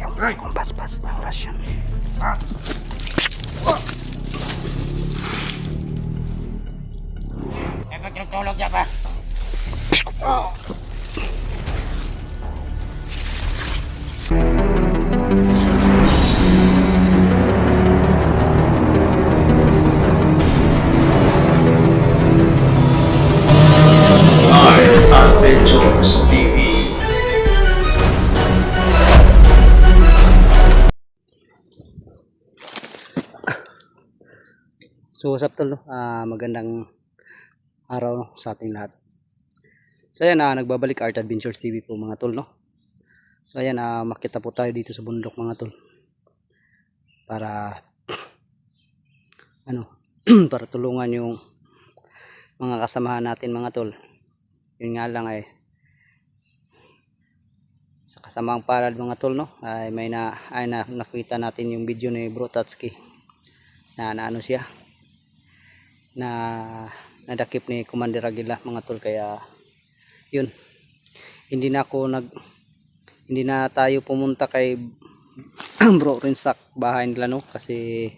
yung bagong paspas ng rasyon. Ay, pagtutulog siya pa. Adventures TV. So what's up tol, no? Magandang araw, no, sa ating lahat. So ayan, nagbabalik Art Adventures TV po mga tol, no. So ayan, makita po tayo dito sa bundok mga tol. Para ano, para tulungan yung mga kasamahan natin mga tol. Yun nga lang ay sa kasamaang palad mga tol, no, ay nakita natin yung video ni Bro Tatsuki na ano siya, na nadakip ni Commander Aguila mga tol. Kaya yun, hindi na tayo pumunta kay Bro Rinsak bahay nila, no, kasi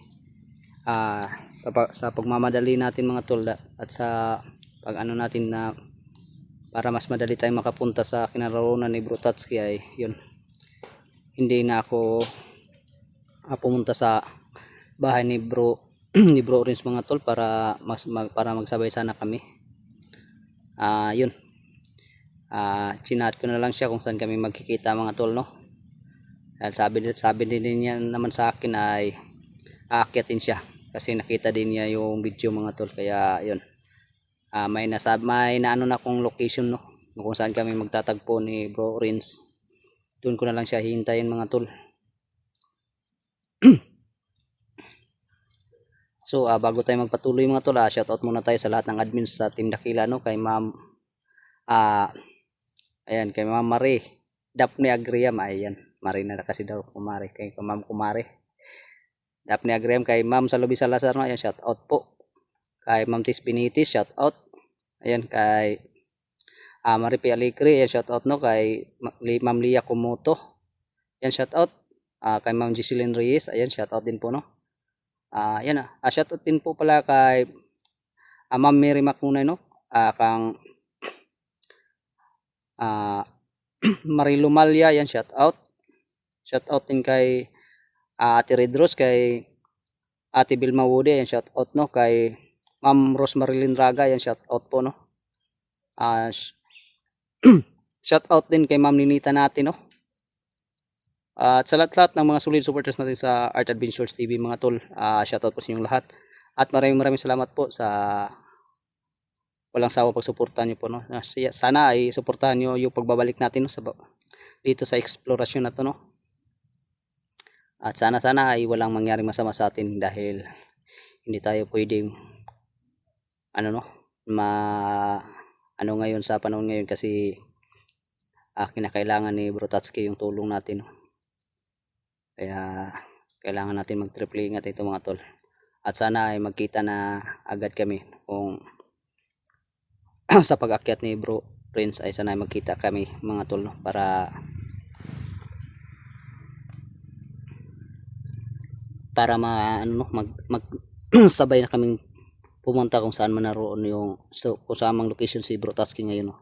sa pagmamadali natin mga tol at sa pag ano natin na para mas madali tayong makapunta sa kinaroroonan ni Bro Tatsuki ay yun, hindi na ako pumunta sa bahay ni Bro ni Bro Rins mga tol para magsabay sana kami. Yun, chinat ko na lang siya kung saan kami magkikita mga tol, no. Dahil sabi din niya naman sa akin ay aakyatin siya kasi nakita din niya yung video mga tol. Kaya yun, may naano na akong location, no, kung saan kami magtatagpo ni Bro Rins. Doon ko na lang siya hihintayin mga tol. So bago tayo magpatuloy mga tol, shoutout muna tayo sa lahat ng admins sa Team Dakila, no, kay Ma'am ayan, kay Ma'am Marie Daphne Agriam, ayan, Marie na kasi daw kumare, kay Ma'am Kumare Daphne Agriam, kay Ma'am Salubi Salazar, no, ayan, shoutout po. Kay Ma'am Tis Binitis, shoutout. Ayan, kay Marie P. Aligre, ayan, shoutout, no, kay Ma'am Lia Kumoto, ayan, shoutout. Kay Ma'am Giseline Reyes, ayan, shoutout din po, no. Yan, shoutout din po pala kay Ma'am Mary Macunay, no, kang Marilo Malya, yan, shoutout. Shoutout din kay Ate Redros, kay Ate Vilma Woody, yan, shoutout, no, kay Ma'am Rosmarilyn Raga, yan, shoutout po, no. Shoutout din kay Ma'am Ninita natin, no. At sa lahat ng mga solid supporters natin sa Art Adventures TV mga tol, shoutout po sa inyong lahat. At maraming salamat po sa walang sawa pagsuportahan nyo po, no. Sana ay suportahan nyo yung pagbabalik natin, no, dito sa eksplorasyon na to, no. At sana ay walang mangyaring masama sa atin dahil hindi tayo pwedeng ano, no, ngayon sa panahon ngayon kasi kinakailangan ni Bro Tatsuki yung tulong natin, no. Kaya kailangan natin mag-triple ingat ito mga tol. At sana ay magkita na agad kami kung sa pag-akyat ni Bro Prince ay sana ay magkita kami mga tol, no, para sabay na kaming pumunta kung saan man naroon yung kusamang location si Bro Tatsuki ngayon, no.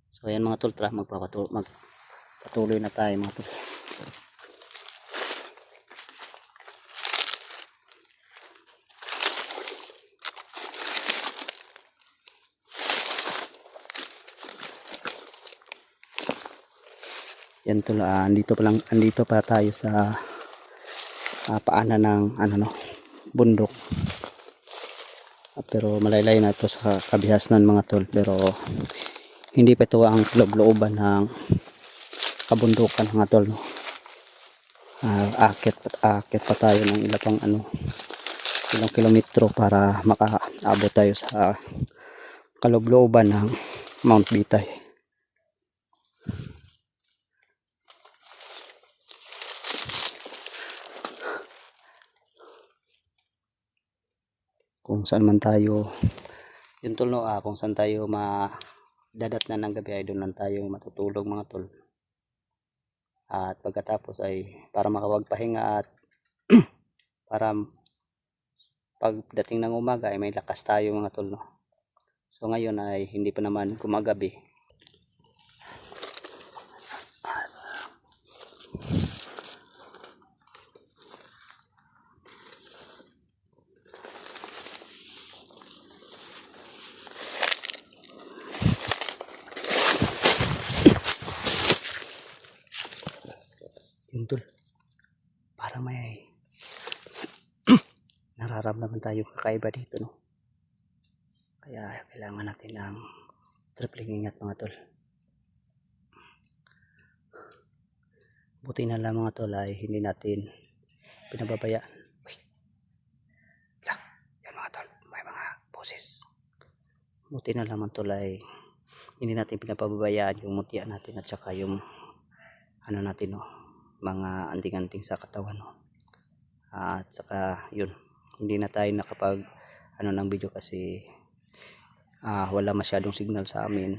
So ayan mga tol, tara magpatuloy na tayo mga tol. Yan tol, andito pa tayo sa paanan ng no, bundok. Pero malaylay na ito sa kabihasnan mga tol, pero hindi pa ito ang loob-looban ng kabundukan mga tol, no. Aakyat pa tayo ng ilang kilometro para makaabot tayo sa kaloob-looban ng Mount Bitay. Kung saan man tayo yun tol, no, kung saan tayo madadat na ng gabi ay doon lang tayo matutulog mga tol. At pagkatapos ay para makapagpahinga at para pagdating ng umaga ay may lakas tayo mga tol, no? So ngayon ay hindi pa naman gumagabi. Yun tol, para may nararamdaman tayo kakaiba dito, no? Kaya kailangan natin ng tripling ingat mga tol. Buti na lang mga tol ay hindi natin pinababayaan. Uy, yan mga tol, may mga boses. Buti na lang mga tol ay hindi natin pinapababayaan yung mutya natin at saka yung ano natin, no, mga anting-anting sa katawan, no? At saka yun, hindi na tayo nakapag ano ng video kasi wala masyadong signal sa amin.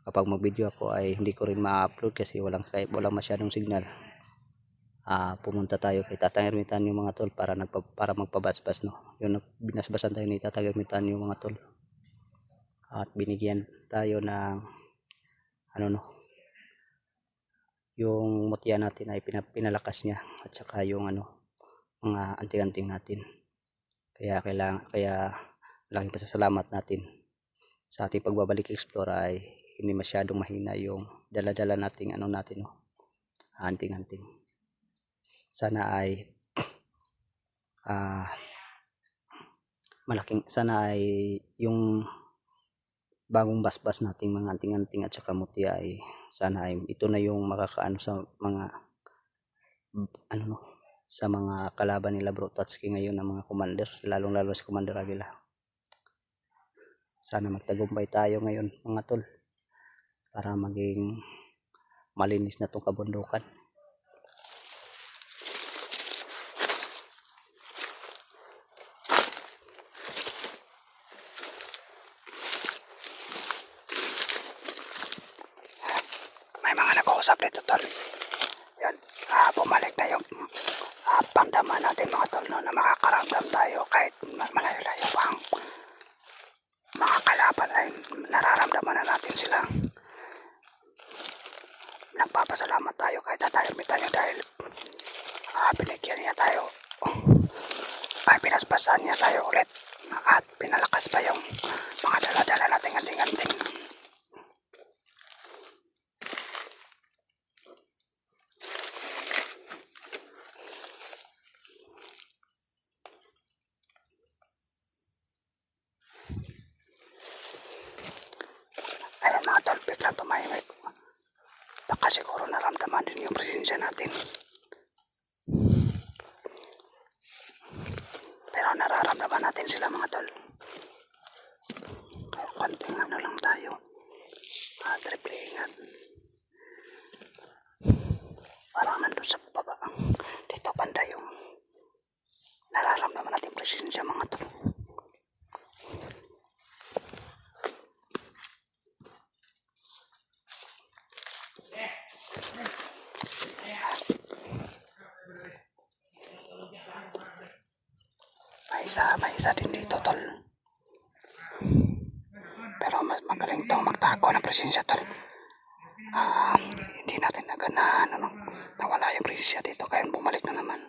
Kapag mag video ako ay hindi ko rin ma-upload kasi walang masyadong signal. Pumunta tayo kay Tatang Ermitan yung mga tol para magpabasbas, no? Yung binasbasan tayo ni Tatang Ermitan yung mga tol. At binigyan tayo ng ano, no, yung mutya natin ay pinalakas niya at saka yung ano, mga anting-anting natin. Kaya malaking pasasalamat natin sa ating pagbabalik explore ay hindi masyadong mahina yung dala-dala nating ano natin, no, anting-anting. Sana ay sana ay yung bagong basbas nating mga anting-anting at saka mutya ay sana ay ito na yung makakaano sa mga ano, no, sa mga kalaban nila Bro Tatsuki ngayon ng mga commander, lalong-lalo si Commander Aguila. Sana magtagumpay tayo ngayon mga tol para maging malinis na tong kabundukan. May mga nag-uusap dito tol. Yan, bumalik na yung pangdama natin mga tol, no, na makakaramdam tayo kahit malayo-layo pang mga kalaban ay nararamdaman na natin sila. Nagpapasalamat tayo kay Tatang Ermitan dahil binigyan niya tayo ay pinaspasan niya tayo ulit at pinalakas pa yung mga dala-dala nating anting-anting. Ayun mga tol, biglang tumahimik. Baka siguro naramdaman din yung presensya natin. Pero nararamdaman natin sila mga tol. Kaya konting ano lang tayo. Triple ingat. Parang nandun sa baba. Dito banda yung nararamdaman natin presensya mga tol. May isa din dito tol. Pero mas magaling to magtago ng presensya tol. Hindi natin naganahan, no, nawala yung presensya dito kaya bumalik na naman.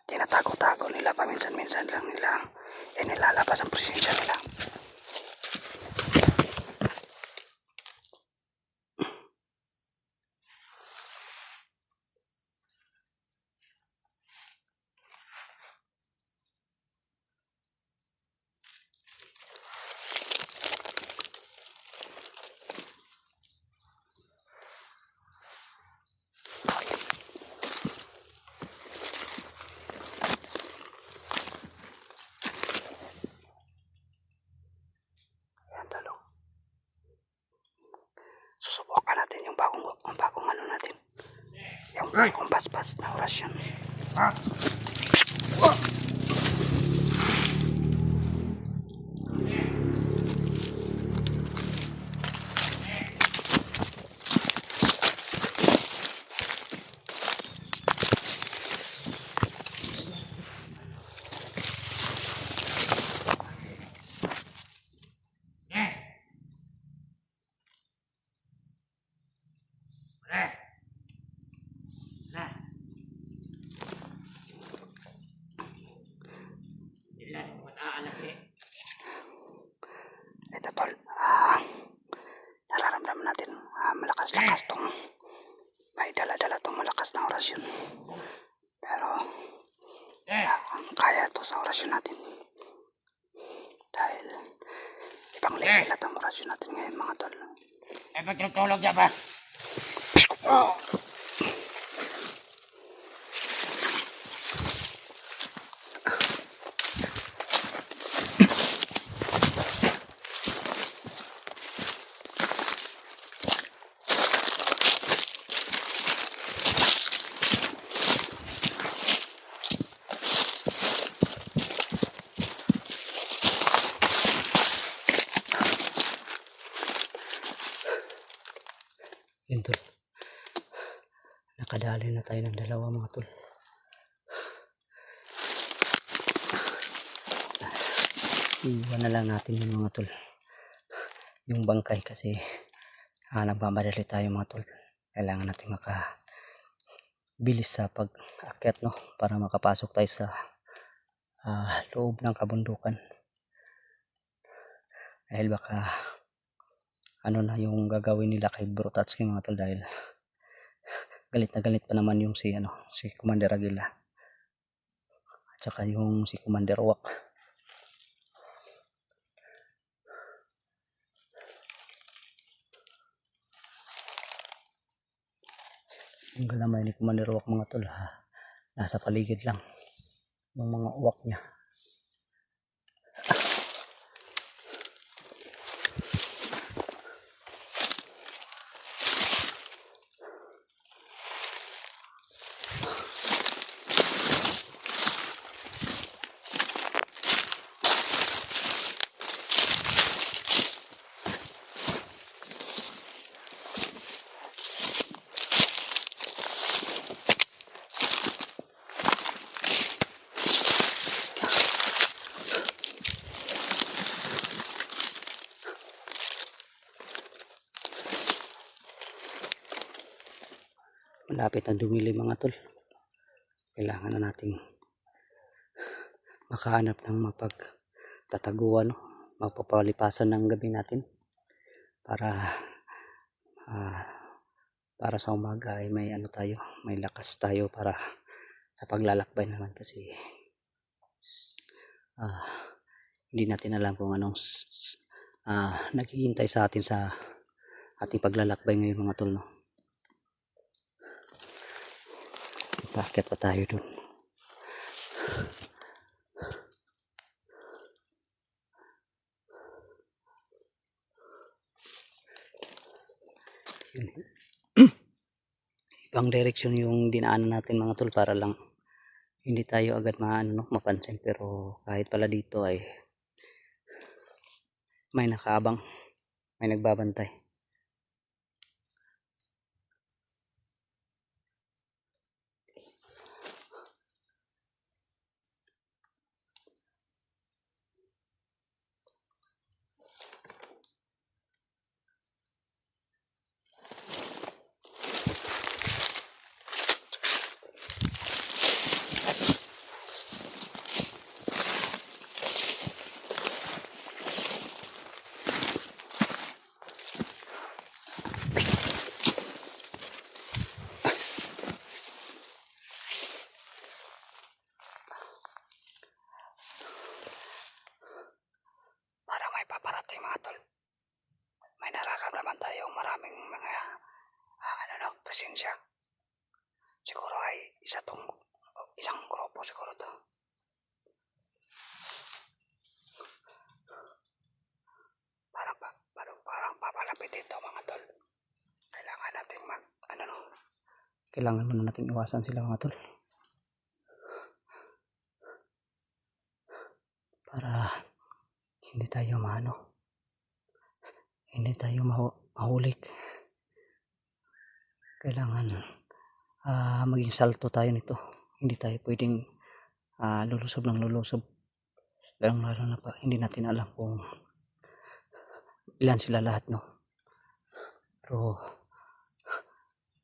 Tinatago-tago nila paminsan-minsan lang nila nilalabas ang presensya nila. Susubukan natin yung bagong ano natin. Yung bagong basbas na orasyon. Ito tol, nararamdaman natin malakas-lakas tong may dala-dala tong malakas na orasyon. Pero kaya to sa orasyon natin. Dahil ibang level na tong orasyon natin ngayon mga tol. Pagtutulog niya ba? Yun tol, nakadali na tayo ng dalawa mga tol. Iwan na lang natin yung mga tol, yung bangkay, kasi nagmamadali tayo mga tol. Kailangan natin makabilis sa pag-akyat, no, para makapasok tayo sa loob ng kabundukan. Dahil baka ano na yung gagawin nila kay Brotatsky mga tol, dahil galit na galit pa naman yung si Commander Aguila at saka yung si Commander Wak. Yung galamay ni Commander Wak mga tol, nasa paligid lang ng mga uwak niya. Malapit na dumili mga tol. Kailangan na nating makahanap ng mapagtataguan, no? Mapapalipasan ng gabi natin para sa umaga ay may tayo, may lakas tayo para sa paglalakbay naman, kasi hindi natin alam kung anong naghihintay sa atin sa ating paglalakbay ngayon mga tol, no? Paakyat pa tayo dun. Ibang direksyon yung dinaanan natin mga tol, para lang hindi tayo agad mapansin. Pero kahit pala dito ay may nakaabang, may nagbabantay. Para may paparating mga tol, may nararamdaman tayong maraming mga presensya. Siguro ay isang grupo siguro to. Parang papalapit ito mga tol. Kailangan natin kailangan muna natin iwasan sila mga tol, para hindi tayo mahulik. Kailangan maging salto tayo nito. Hindi tayo pwedeng lulusob ng lulusob, lalo na pa hindi natin alam kung ilan sila lahat, no? Pero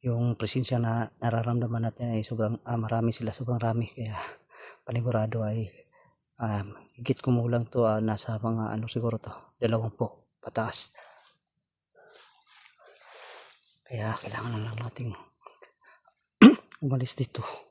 yung presensya na nararamdaman natin ay sobrang marami sila, sobrang rami, kaya panigurado ay higit kumulang to nasa mga siguro to 20 pataas, kaya kailangan na lang nating umalis dito.